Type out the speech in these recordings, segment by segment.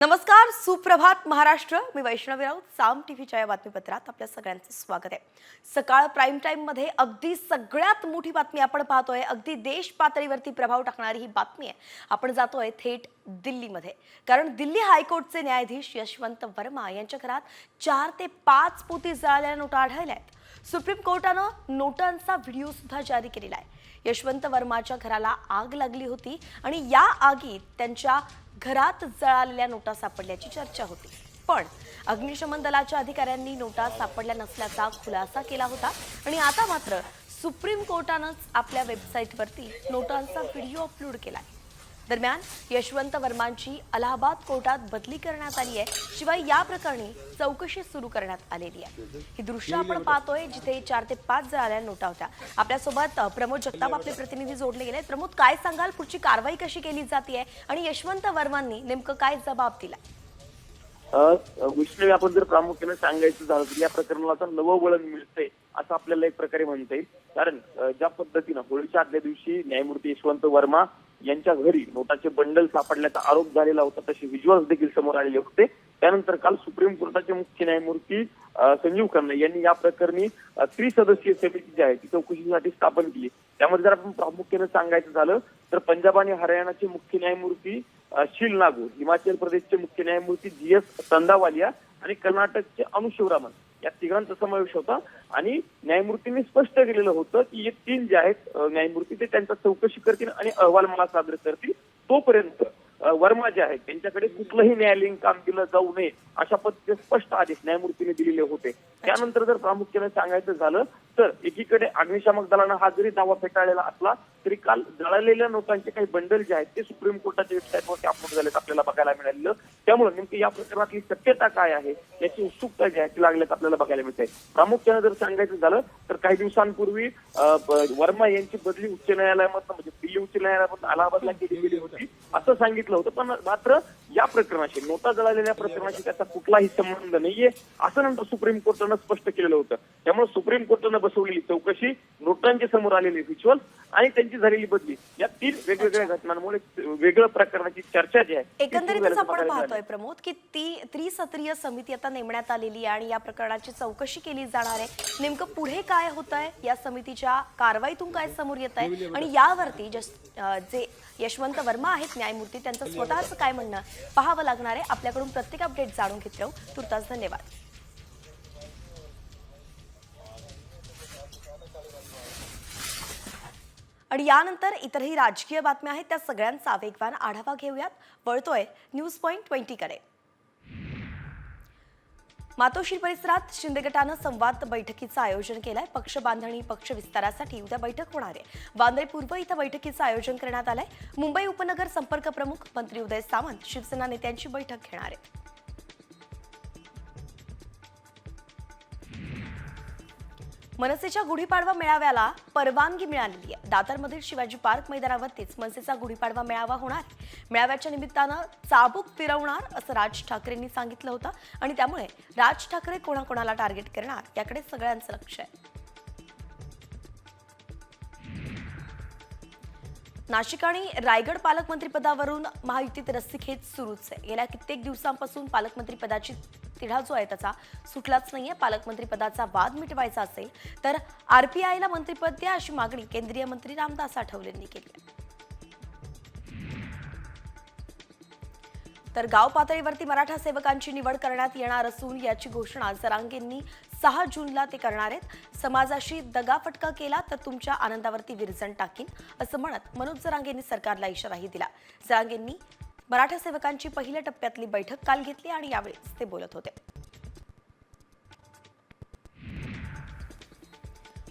नमस्कार, सुप्रभात महाराष्ट्र. मी वैष्णवी राऊत. साम टीव्हीच्या या बातमीपत्रात आपल्या सगळ्यांचं स्वागत आहे. सकाळ प्राईम टाइम मध्ये अगदी सगळ्यात मोठी बातमी आपण पाहतोय. अगदी देश पातळीवरती प्रभाव टाकणारी ही बातमी आहे. आपण जातोय थेट दिल्लीमध्ये, कारण दिल्ली हायकोर्टचे न्यायाधीश यशवंत वर्मा यांच्या घरात 4 ते 5 पोती जळालेल्या नोटा आढळल्या आहेत. सुप्रीम कोर्टानं नोटांचा व्हिडिओ सुद्धा जारी केलेला आहे. यशवंत वर्माच्या घराला आग लागली होती आणि या आगीत त्यांच्या घरात जळालेल्या नोटा सापडल्याची चर्चा होती. पण अग्निशमन दलाच्या अधिकाऱ्यांनी नोटा सापडल्या नसल्याचा खुलासा केला होता आणि आता मात्र सुप्रीम कोर्टानंच आपल्या वेबसाईटवरती नोटांचा व्हिडिओ अपलोड केलाय. दरम्यान यशवंत वर्मांची अलाहाबाद कोर्टात बदली करण्यात आली आहे. शिवाय या प्रकरणी चौकशी सुरू करण्यात आलेली आहे. ही दृश्य आपण पाहतोय जिथे 4 ते 5 जळालेल्या नोटा होत्या. आपल्यासोबत प्रमोद जगताप आपले प्रतिनिधी जोडले गेले. प्रमोद, काय सांगाल, पुढची कारवाई कशी केली जाते आणि यशवंत वर्मांनी नेमकं काय जबाब दिला? वैष्णवी, आपण जर प्रामुख्याने सांगायचं झालं तर या प्रकरणाला आता नवं वळण मिळतंय असं आपल्याला एक प्रकारे म्हणता येईल. कारण ज्या पद्धतीनं होळीच्या आदल्या दिवशी न्यायमूर्ती यशवंत वर्मा यांच्या घरी नोटाचे बंडल सापडल्याचा आरोप झालेला होता, तसे व्हिज्युअल्स देखील समोर आलेले होते. त्यानंतर काल सुप्रीम कोर्टाचे मुख्य न्यायमूर्ती संजीव खन्ना यांनी या प्रकरणी त्रिसदस्यीय समिती जी आहे ती चौकशीसाठी स्थापन केली. त्यामध्ये जर आपण प्रामुख्याने सांगायचं झालं तर पंजाब आणि हरियाणाचे मुख्य न्यायमूर्ती शील नागू, हिमाचल प्रदेशचे मुख्य न्यायमूर्ती GS तंदावालिया आणि कर्नाटकचे अनुशिवरामन या तिघांचा समावेश होता. आणि न्यायमूर्तींनी स्पष्ट केलेलं होतं की हे 3 जे आहेत न्यायमूर्ती ते त्यांचा चौकशी करतील आणि अहवाल मला सादर करतील. तोपर्यंत वर्मा जे आहेत त्यांच्याकडे कुठलंही न्यायालयीन काम दिलं जाऊ नये अशा पद्धतीचे स्पष्ट आदेश न्यायमूर्तीने दिलेले होते. त्यानंतर जर प्रामुख्याने सांगायचं झालं तर एकीकडे अग्निशामक दलानं हा जरी दावा फेटाळलेला असला तरी काल जळालेल्या नोटांचे काही बंडल जे आहेत ते सुप्रीम कोर्टाच्या वेबसाईटवरती अपलोड झालेत आपल्याला बघायला मिळालेलं. त्यामुळे नेमकी या प्रकरणातली सत्यता काय आहे याची उत्सुकता जी आहे ती लागल्यात आपल्याला बघायला मिळते. प्रामुख्याने जर सांगायचं झालं तर काही दिवसांपूर्वी वर्मा यांची बदली उच्च न्यायालयामधून म्हणजे दिल्ली उच्च न्यायालयामधून अलाहाबादला केली गेली होती असं सांगितलं होतं. पण मात्र या प्रकरणाशी, नोटा जळालेल्या प्रकरणाशी त्याचा कुठलाही संबंध नाहीये असं नंतर सुप्रीम कोर्टानं स्पष्ट केलेलं होतं. त्यामुळे सुप्रीम कोर्टानं बसवलेली चौकशी, नोटांचे समोर आलेले व्हिज्युअल आणि त्यांची झालेली बदली या 3 वेगवेगळ्या घटनांमुळे वेगळ्या प्रकरणाची चर्चा जी आहे एकंदरीतच आपण पाहतोय प्रमोद की ती त्रिसत्रीय समिती आता नेमण्यात आलेली आहे आणि या प्रकरणाची चौकशी केली जाणार आहे. नेमकं पुढे काय होत आहे, या समितीच्या कारवाईतून काय समोर येत आहे आणि यावरती जे यशवंत वर्मा आहेत न्यायमूर्ती त्यांचं स्वतःचं काय म्हणणं पाहावं लागणार आहे. आपल्याकडून प्रत्येक अपडेट जाणून घेत राहू. तुर्तास धन्यवाद. आणि यानंतर इतरही राजकीय बातम्या आहेत, त्या सगळ्यांचा वेगवान आढावा घेऊयात. वळतोय न्यूज पॉइंट 20 कडे. मातोश्री परिसरात शिंदे गटानं संवाद बैठकीचं आयोजन केलंय. पक्ष बांधणी, पक्ष विस्तारासाठी उद्या बैठक होणार आहे. वांद्रे पूर्व इथं बैठकीचं आयोजन करण्यात आलंय. मुंबई उपनगर संपर्क प्रमुख मंत्री उदय सामंत शिवसेना नेत्यांची बैठक घेणार आहेत. मनसेच्या गुढीपाडवा मेळाव्याला परवानगी मिळालेली आहे. दादरमधील शिवाजी पार्क मैदानावरतीच मनसेचा गुढीपाडवा मेळावा होणार. मेळाव्याच्या निमित्तानं चाबूक फिरवणार असं राज ठाकरेंनी सांगितलं होतं आणि त्यामुळे राज ठाकरे कोणाकोणाला टार्गेट करणार याकडे सगळ्यांचं लक्ष आहे. नाशिक आणि रायगड पालकमंत्रीपदावरून महायुतीत रस्सीखेच सुरूच आहे. गेल्या कित्येक दिवसांपासून पालकमंत्रीपदाची तिढा जो आहे त्याचा सुटलाच नाहीये. पालकमंत्रीपदाचा वाद मिटवायचा असेल तर RPIला मंत्रिपद द्या अशी मागणी केंद्रीय मंत्री रामदास आठवलेंनी केली आहे. तर गाव पातळीवरती मराठा सेवकांची निवड करण्यात येणार असून याची घोषणा जरांगेंनी 6 जूनला ते करणार आहेत. समाजाशी दगाफटका केला तर तुमच्या आनंदावरती विरजण टाकीन असं म्हणत मनोज जरांगेंनी सरकारला इशाराही दिला. जरांगेंनी मराठा सेवकांची पहिल्या टप्प्यातली बैठक काल घेतली आणि यावेळी ते बोलत होते.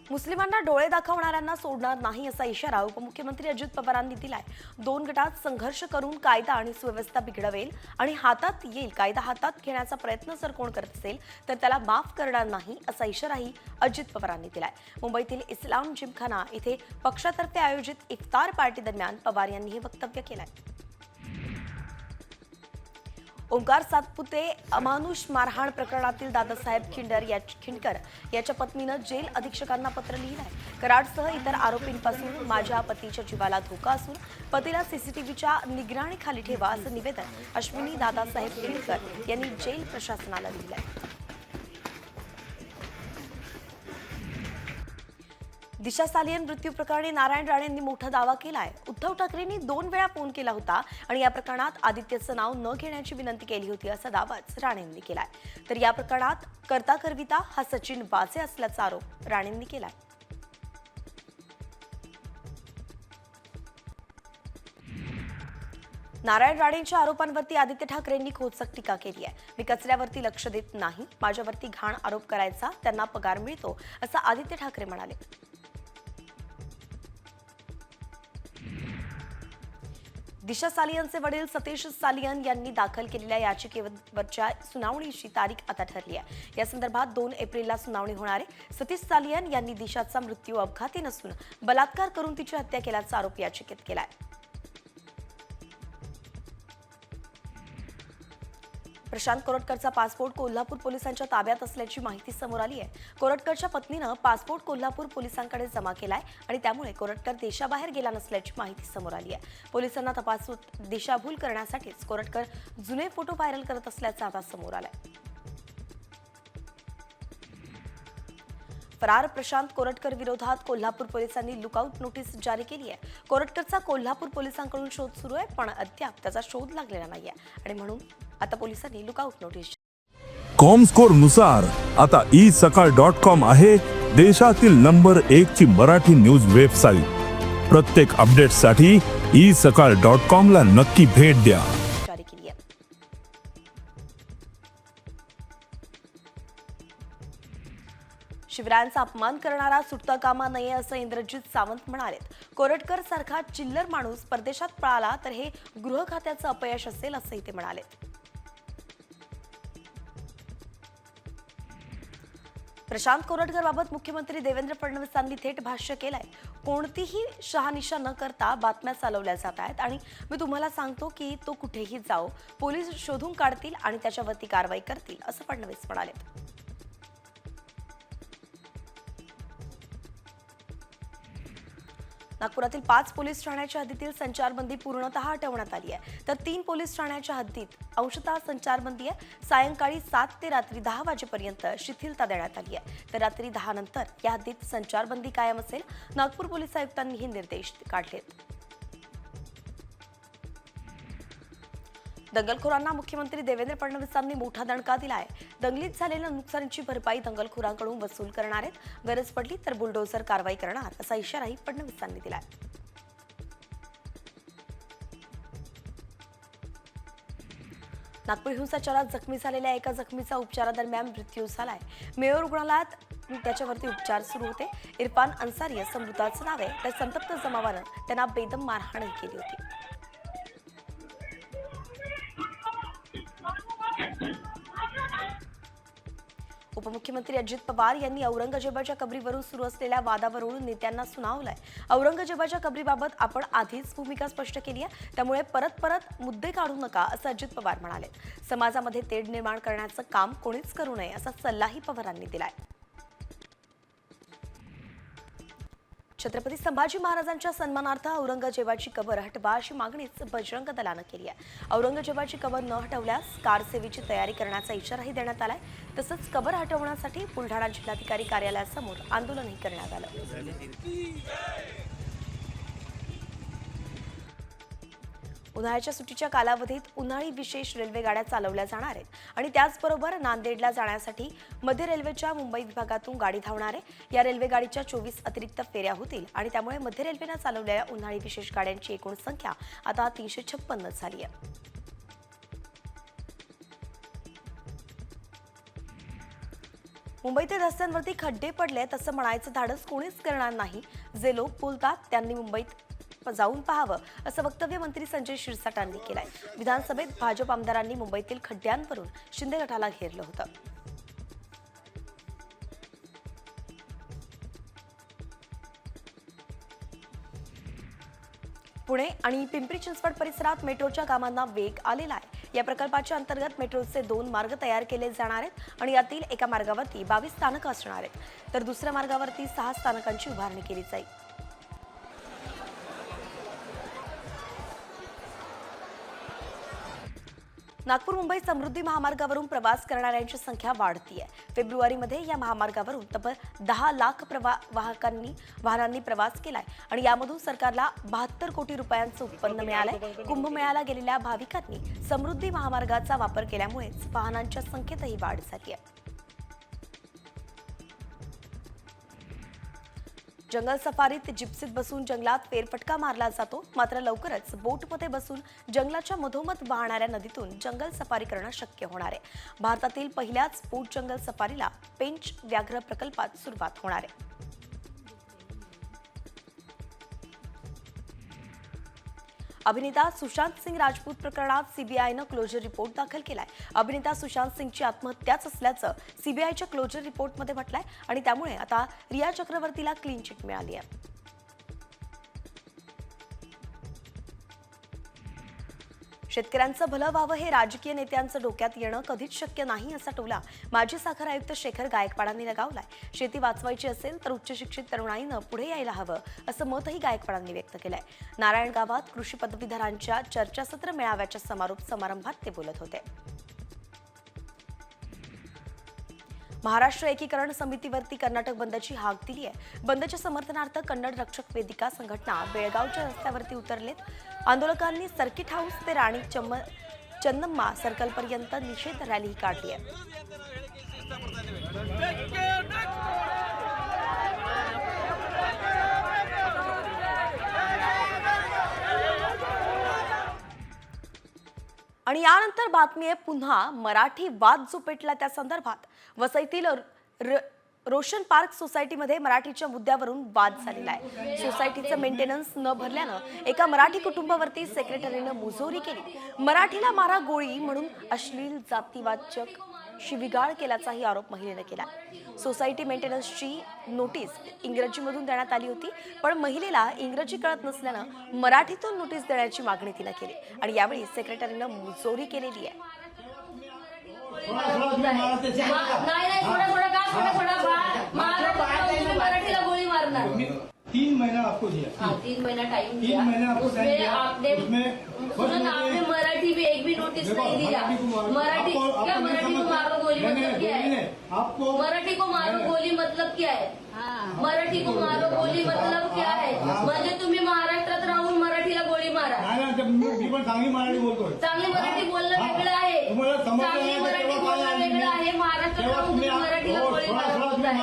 मुस्लिमांना डोळे दाखवणाऱ्यांना सोडणार नाही असा इशारा उपमुख्यमंत्री अजित पवारांनी दिलाय. 2 गटात संघर्ष करून कायदा आणि सुव्यवस्था बिघडवेल आणि हातात येईल कायदा हातात घेण्याचा प्रयत्न जर कोण करत असेल तर त्याला माफ करणार नाही असा इशाराही अजित पवारांनी दिलाय. मुंबईतील इस्लाम जिमखाना इथे पक्षातर्फे आयोजित इफ्तार पार्टी दरम्यान पवार यांनी हे वक्तव्य केलंय. ओंकार सातपुते अमानुष मारहाण प्रकरणातील दादासाहेब खिंडकर याच्या पत्नीनं जेल अधीक्षकांना पत्र लिहिलं आहे. कराडसह इतर आरोपींपासून माझ्या पतीच्या जीवाला धोका असून पतीला सीसीटीव्हीच्या निगराणीखाली ठेवा असं निवेदन अश्विनी दादासाहेब खिंडकर यांनी जेल प्रशासनाला दिलं आहे. दिशा सालियन मृत्यू प्रकरणी नारायण राणेंनी मोठा दावा केलाय. उद्धव ठाकरेंनी 2 वेळा फोन केला होता आणि या प्रकरणात आदित्यचं नाव न घेण्याची विनंती केली होती असा दावाच राणेंनी केलाय. तर या प्रकरणात करता करविता हा सचिन वाझे असल्याचा आरोप राणेंनी केलाय. नारायण राणेंच्या आरोपांवरती आदित्य ठाकरेंनी खोचक टीका केली आहे. मी कचऱ्यावरती लक्ष देत नाही, माझ्यावरती घाण आरोप करायचा, त्यांना पगार मिळतो असं आदित्य ठाकरे म्हणाले. दिशा सालियनचे वडील सतीश सालियन यांनी दाखल केलेल्या याचिकेवरच्या सुनावणीची तारीख आता ठरली आहे. या संदर्भात 2 एप्रिलला सुनावणी होणार आहे. सतीश सालियन यांनी दिशाचा मृत्यू अपघाती नसून बलात्कार करून तिची हत्या केल्याचा आरोप याचिकेत केलाय. प्रशांत कोरटकरचा पासपोर्ट कोल्हापूर पोलिसांच्या ताब्यात असल्याची माहिती समोर आली आहे. कोरटकरच्या पत्नीनं पासपोर्ट कोल्हापूर पोलिसांकडे जमा केलाय आणि त्यामुळे कोरटकर देशाबाहेर गेला नसल्याची माहिती समोर आली आहे. पोलिसांना तपासून दिशाभूल करण्यासाठीच कोरटकर जुने फोटो व्हायरल करत असल्याचं आता समोर आलंय. फरार प्रशांत कोरटकर विरोधात कोल्हापूर पोलिसांनी लुकआउट नोटीस जारी केली आहे. कोरटकरचा कोल्हापूर पोलिसांकडून शोध सुरू आहे, पण अद्याप त्याचा शोध लागलेला नाहीये आणि म्हणून आता पोलिसांनी लुकआउट नोटीस. कॉमस्कोर नुसार आता isakal.com आहे देशातील नंबर 1 ची मराठी न्यूज वेबसाईट. प्रत्येक अपडेटसाठी isakal.com ला नक्की भेट द्या. जारी केली आहे. शिवरायांचा अपमान करणारा सुटता कामा नये असं इंद्रजित सावंत म्हणाले. कोरटकर सारखा चिल्लर माणूस परदेशात पळाला तर हे गृह खात्याचं अपयश असेल असंही ते म्हणाले. प्रशांत कोरटकर बाबत मुख्यमंत्री देवेंद्र फडणवीसांनी थेट भाष्य केलंय. कोणतीही शहानिशा न करता बातम्या चालवल्या जात आहेत आणि मी तुम्हाला सांगतो की तो कुठेही जाओ, पोलीस शोधून काढतील आणि त्याच्यावरती कारवाई करतील असं फडणवीस म्हणाले. नागपुरातील 5 पोलीस ठाण्याच्या हद्दीतील संचारबंदी पूर्णतः हटवण्यात आली आहे, तर 3 पोलीस ठाण्याच्या हद्दीत अंशतः संचारबंदी आहे. सायंकाळी 7 ते रात्री 10 वाजेपर्यंत शिथिलता देण्यात आली आहे, तर रात्री 10 नंतर या हद्दीत संचारबंदी कायम असेल. नागपूर पोलीस आयुक्तांनी हे निर्देश काढलेत. दंगलखोरांना मुख्यमंत्री देवेंद्र फडणवीसांनी मोठा दणका दिलाय. दंगलीत झालेल्या नुकसानीची भरपाई दंगलखोरांकडून वसूल करणार आहेत. गरज पडली तर बुलडोझर कारवाई करणार असा इशाराही फडणवीसांनी दिलाय. नागपूर हिंसाचारात जखमी झालेल्या एका जखमीचा उपचारादरम्यान मृत्यू झालाय. मेयो रुग्णालयात त्याच्यावरती उपचार सुरू होते. इरफान अन्सारी असं मृताचं नाव आहे. तर संतप्त जमावानं त्यांना बेदम मारहाणही केली होती. उपमुख्यमंत्री अजित पवार यांनी औरंगजेबाच्या कबरीवरून सुरू असलेल्या वादावरून नेत्यांना सुनावलंय. औरंगजेबाच्या कबरीबाबत आपण आधीच भूमिका स्पष्ट केली आहे, त्यामुळे परत मुद्दे काढू नका असं अजित पवार म्हणाले. समाजामध्ये तेढ निर्माण करण्याचं काम कोणीच करू नये असा सल्लाही पवारांनी दिलाय. छत्रपती संभाजी महाराजांच्या सन्मानार्थ औरंगजेबाची कबर हटवा अशी मागणीच बजरंग दलानं केली आहे. औरंगजेबाची कबर न हटवल्यास कारसेवेची तयारी करण्याचा इशाराही देण्यात आलाय. तसंच कबर हटवण्यासाठी बुलढाणा जिल्हाधिकारी कार्यालयासमोर आंदोलनही करण्यात आलं. उन्हाळ्याच्या सुट्टीच्या कालावधीत उन्हाळी विशेष रेल्वे गाड्या चालवल्या जाणार आहेत आणि त्याचबरोबर नांदेडला जाण्यासाठी मध्य रेल्वेच्या मुंबई विभागातून गाडी धावणार आहे. या रेल्वे गाडीच्या 24 अतिरिक्त फेऱ्या होतील आणि त्यामुळे मध्य रेल्वेनं चालवलेल्या उन्हाळी विशेष गाड्यांची एकूण संख्या आता 356 झाली आहे. मुंबईतील रस्त्यांवरती खड्डे पडलेत असं म्हणायचं धाडस कोणीच करणार नाही. जे लोक बोलतात त्यांनी मुंबईत जाऊन पाहावं असं वक्तव्य मंत्री संजय शिरसाटांनी केलंय. विधानसभेत भाजप आमदारांनी मुंबईतील खड्ड्यांवरून शिंदे गटाला घेरलं होतं. पुणे आणि पिंपरी चिंचवड परिसरात मेट्रोच्या कामांना वेग आलेला आहे. या प्रकल्पाच्या अंतर्गत मेट्रोचे 2 मार्ग तयार केले जाणार आहेत आणि यातील एका मार्गावरती 22 स्थानकं असणार आहेत तर दुसऱ्या मार्गावरती 6 स्थानकांची उभारणी केली जाईल. नागपूर मुंबई समृद्धी महामार्गावरून प्रवास करणाऱ्यांची संख्या वाढतीये. फेब्रुवारीमध्ये या महामार्गावरून तब्बल 10 लाख वाहनांनी प्रवास केलाय आणि यामधून सरकारला 72 कोटी रुपयांचं उत्पन्न मिळालंय. कुंभमेळ्याला गेलेल्या भाविकांनी समृद्धी महामार्गाचा वापर केल्यामुळेच वाहनांच्या संख्येतही वाढ झाली आहे. जंगल सफारीत जिप्सीत बसून जंगलात फेरफटका मारला जातो, मात्र लवकरच बोटमध्ये बसून जंगलाच्या मधोमध वाहणाऱ्या नदीतून जंगल सफारी करणं शक्य होणार आहे. भारतातील पहिल्याच बोट जंगल सफारीला पेंच व्याघ्र प्रकल्पात सुरुवात होणार आहे. अभिनेता सुशांत सिंग राजपूत प्रकरणात सीबीआयनं क्लोजर रिपोर्ट दाखल केलाय. अभिनेता सुशांत सिंगची आत्महत्याच असल्याचं सीबीआयच्या क्लोजर रिपोर्टमध्ये म्हटलंय आणि त्यामुळे आता रिया चक्रवर्तीला क्लीन चिट मिळाली आहे. शेतकऱ्यांचं भलं व्हावं हे राजकीय नेत्यांचं डोक्यात येणं कधीच शक्य नाही असा टोला माजी साखर आयुक्त शेखर गायकवाडांनी लगावलाय. शेती वाचवायची असेल तर उच्च शिक्षित तरुणाईनं पुढे यायला हवं असं मतही गायकवाडांनी व्यक्त केलंय. नारायण गावात कृषी पदवीधरांच्या चर्चासत्र मेळाव्याच्या समारोप समारंभात ते बोलत होते. महाराष्ट्र एकीकरण समितीवरती कर्नाटक बंदची हाक दिली आहे. बंदच्या समर्थनार्थ कन्नड रक्षक वेदिका संघटना बेळगावच्या रस्त्यावरती उतरलेत. आंदोलकांनी सर्किट हाऊस ते राणी चन्नम्मा सर्कलपर्यंत निषेध रॅली काढली आहे. आणि यानंतर बातमी आहे पुन्हा मराठी वाद जो पेटला त्या संदर्भात. वसईतील रोशन पार्क सोसायटीमध्ये मराठीच्या मुद्द्यावरून वाद झालेला आहे. सोसायटीचं मेंटेनन्स न भरल्यानं एका मराठी कुटुंबावरती सेक्रेटरीनं मुजोरी केली. मराठीला मारा गोळी म्हणून अश्लील जातीवाचक शिवीगाळ केल्याचाही आरोप महिलेनं केला. सोसायटी मेंटेनन्सची नोटीस इंग्रजीमधून देण्यात आली होती, पण महिलेला इंग्रजी कळत नसल्यानं मराठीतून नोटीस देण्याची मागणी तिनं केली आणि यावेळी सेक्रेटरीनं मुजोरी केलेली आहे. मराठीला गोळी मारणार. 3 महीना आपको दिया. 3 महीना टाइम 3 महीना आपको टाइम दिया. आपने मराठी में एक भी नोटिस नहीं दिया. मराठी क्या मराठी को मारो गोली मतलब क्या है? आपको मराठी को मारो गोली मतलब क्या है? मराठी को मारो गोली मतलब क्या है? म्हणजे तुम्ही महाराष्ट्रात राहून मराठीला गोळी मारा. मी पण चांगली मराठी बोलतोय. चांगली मराठी बोलणं वेगळं आहे. चांगली मराठी बोलणं वेगळं आहे. महाराष्ट्रात राहून तुम्ही मराठीला गोळी मारत नाही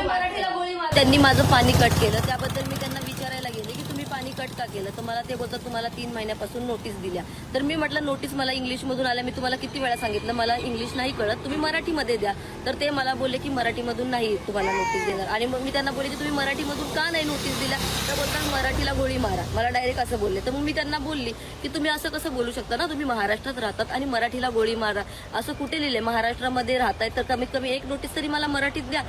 मराठीला गोळी मार. त्यांनी माझं पाणी कट केलं, त्याबद्दल मी त्यांना विचारायला गेले की तुम्ही पाणी कट का केलं, तर मला ते बोलतात तुम्हाला 3 महिन्यापासून नोटीस दिल्या. तर मी म्हटलं नोटीस मला इंग्लिशमधून आल्या, मी तुम्हाला किती वेळा सांगितलं मला इंग्लिश नाही कळत, तुम्ही मराठीमध्ये द्या. तर ते मला बोलले की मराठीमधून नाही तुम्हाला नोटीस देणार. आणि मग मी त्यांना बोलले की तुम्ही मराठीमधून का नाही नोटीस दिल्या, तर बोलतात मराठीला गोळी मारा. मला डायरेक्ट असं बोलले. तर मग मी त्यांना बोलली की तुम्ही असं कसं बोलू शकता ना, तुम्ही महाराष्ट्रात राहतात आणि मराठीला गोळी मारा असं कुठे लिहिलंय? महाराष्ट्रामध्ये राहताय तर कमीत कमी एक नोटीस तरी मला मराठीत द्या.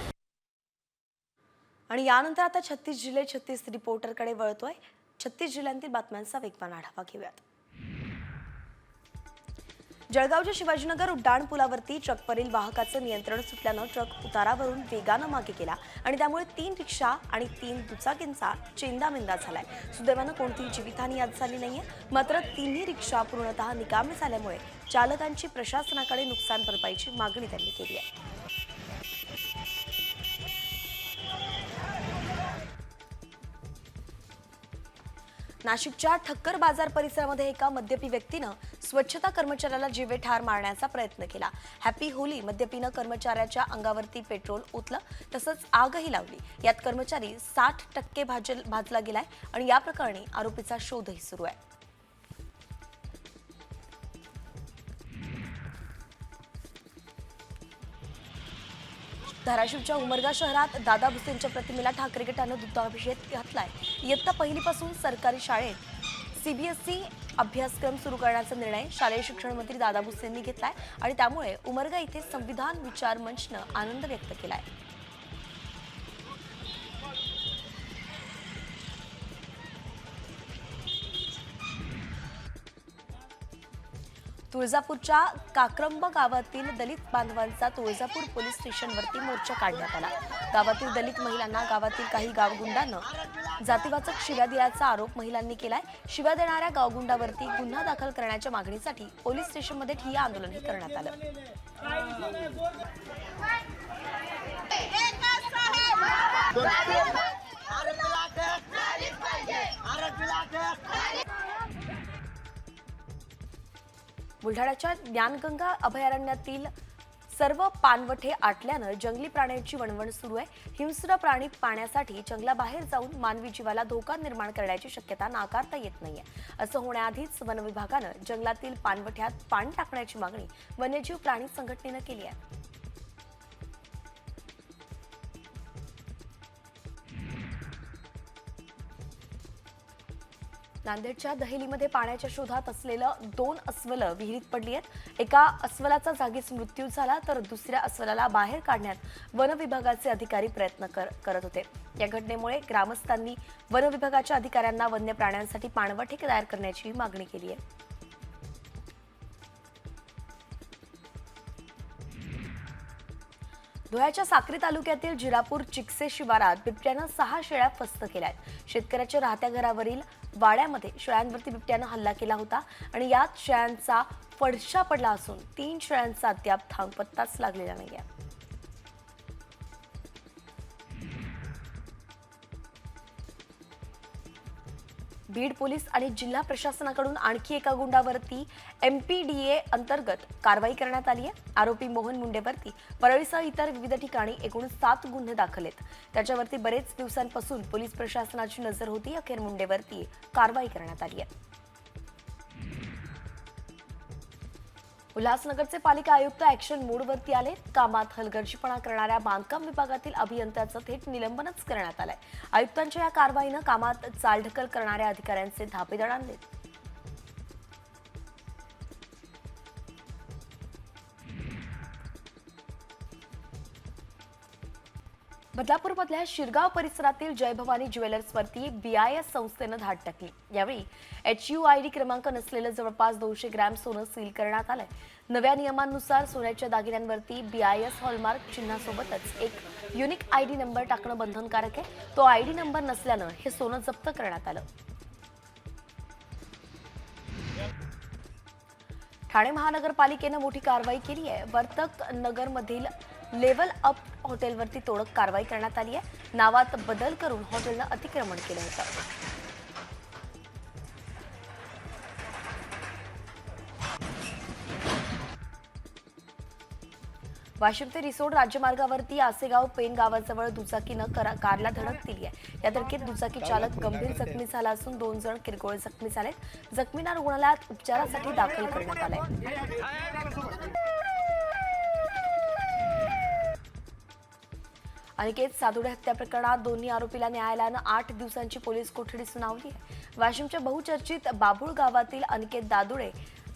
आणि यानंतर आता 36 जिल्हे 36 रिपोर्टरकडे वळतोय. 36 जिल्ह्यांतील बातम्यांचा वेगवान आढावा घेऊयात. जळगावच्या शिवाजीनगर उड्डाणपुलावरती ट्रकवरील वाहकाचं नियंत्रण सुटल्यानं ट्रक उतारावरून वेगानं मागे गेला आणि त्यामुळे 3 रिक्षा आणि 3 दुचाकींचा चेंदामेंदा झालाय. सुदैवानं कोणतीही जीवितहानी यात झाली नाहीये, मात्र 3ही रिक्षा पूर्णतः निकामी झाल्यामुळे चालकांची प्रशासनाकडे नुकसान भरपाईची मागणी त्यांनी केली आहे. नाशिकच्या ठक्कर बाजार परिसरामध्ये एका मद्यपी व्यक्तीनं स्वच्छता कर्मचाऱ्याला जीवे ठार मारण्याचा प्रयत्न केला. हॅपी होली मद्यपीनं कर्मचाऱ्याच्या अंगावरती पेट्रोल ओतलं, तसंच आगही लावली. यात कर्मचारी 60% भाजला गेलाय आणि या प्रकरणी आरोपीचा शोधही सुरू आहे. धाराशिवच्या उमरगा शहरात दादा भुसेंच्या प्रतिमेला ठाकरे गटानं दुग्धाभिषेक घातलाय. इयत्ता पहिलीपासून सरकारी शाळेत सीबीएसई अभ्यासक्रम सुरू करण्याचा निर्णय शालेय शिक्षण मंत्री दादा भुसेंनी घेतलाय आणि त्यामुळे उमरगा इथे संविधान विचार मंचनं आनंद व्यक्त केलाय. तुळजापूरच्या काक्रंब गावातील दलित बांधवांचा तुळजापूर पोलीस स्टेशनवरती मोर्चा काढण्यात आला. गावातील दलित महिलांना गावातील काही गावगुंडांना जातीवाचक शिव्या दिल्याचा आरोप महिलांनी केलाय. शिव्या देणाऱ्या गावगुंडावरती गुन्हा दाखल करण्याच्या मागणीसाठी पोलीस स्टेशनमध्ये ठिय्या आंदोलनही करण्यात आलं. बुलढाण्याच्या ज्ञानगंगा अभयारण्यातील सर्व पाणवठे आटल्यानं जंगली प्राण्यांची वणवण सुरू आहे. हिंस्र प्राणी पाण्यासाठी जंगलाबाहेर जाऊन मानवी जीवाला धोका निर्माण करण्याची शक्यता नाकारता येत नाहीये. असं होण्याआधीच वन विभागानं जंगलातील पाणवठ्यात पाणी टाकण्याची मागणी वन्यजीव प्राणी संघटनेनं केली आहे. नांदेडच्या दहेलीमध्ये पाण्याच्या शोधात असलेलं 2 अस्वलं विहिरीत पडली आहेत. एका अस्वलाचा जागीच मृत्यू झाला तर दुसऱ्या अस्वलाला बाहेर काढण्यात वन विभागाचे अधिकारी प्रयत्न करत होते. या घटनेमुळे ग्रामस्थांनी वन विभागाच्या अधिकाऱ्यांना वन्य प्राण्यांसाठी पाणवठे तयार करण्याची मागणी केली आहे. धुळ्याच्या साक्री तालुक्यातील जिरापूर चिकसे शिवारात बिबट्यानं 6 शेळ्या फस्त केल्यात. शेतकऱ्याच्या राहत्या घरावरील वाड्यामध्ये शेळ्यांवरती बिबट्यानं हल्ला केला होता आणि यात शेळ्यांचा फडशा पडला असून 3 शेळ्यांचा अद्याप थांगपत्ताच लागलेला नाहीये. बीड पोलीस आणि जिल्हा प्रशासनाकडून आणखी एका गुंडावरती MPDA अंतर्गत कारवाई करण्यात आली आहे. आरोपी मोहन मुंडेवरती परळीसह इतर विविध ठिकाणी एकूण 7 गुन्हे दाखल आहेत. त्याच्यावरती बरेच दिवसांपासून पोलीस प्रशासनाची नजर होती. अखेर मुंडेवरती कारवाई करण्यात आली आहे. उल्हासनगरचे पालिका आयुक्त ॲक्शन मोडवरती आले. कामात हलगर्जीपणा करणाऱ्या बांधकाम विभागातील अभियंत्याचं थेट निलंबनच करण्यात आलंय. आयुक्तांच्या या कारवाईनं कामात चालढकल करणाऱ्या अधिकाऱ्यांचे धापेदळ आणले. बदलापूरमधल्या शिरगाव परिसरातील जय भवानी ज्वेलर्सवरती BIS संस्थेनं धाड टाकली. यावेळी HUID क्रमांक नसलेलं जवळपास 200 ग्रॅम सोनं सील करण्यात आलंय. नव्या नियमांनुसार सोन्याच्या दागिन्यांवरती BIS हॉलमार्क चिन्हासोबतच एक युनिक ID नंबर टाकणं बंधनकारक आहे. तो ID नंबर नसल्यानं हे सोनं जप्त करण्यात आलं. ठाणे महानगरपालिकेनं मोठी कारवाई केली आहे. वर्तक नगरमधील लेव्हल अप हॉटेलवरती तोडक कारवाई करण्यात आली आहे. नावात बदल करून हॉटेलनं अतिक्रमण केलं होतं. वाशिम ते रिसोड राज्यमार्गावरती आसेगाव पेन गावाजवळ दुचाकीनं कारला धडक दिली आहे. या धडकेत दुचाकी चालक गंभीर जखमी झाला असून 2 जण किरकोळ जखमी झालेत. जखमींना रुग्णालयात उपचारासाठी दाखल करण्यात आलंय. अनिकेत सादुडे हत्या प्रकरणात दोन्ही आरोपीला न्यायालयानं 8 दिवसांची पोलीस कोठडी सुनावली आहे. वाशिमच्या बहुचर्चित बाभूळ गावातील अनिकेत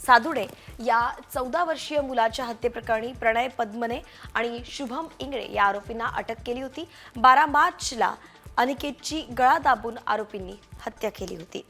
सादुडे या 14 वर्षीय मुलाच्या हत्येप्रकरणी प्रणय पद्मने आणि शुभम इंगळे या आरोपींना अटक केली होती. 12 मार्चला अनिकेतची गळा दाबून आरोपींनी हत्या केली होती.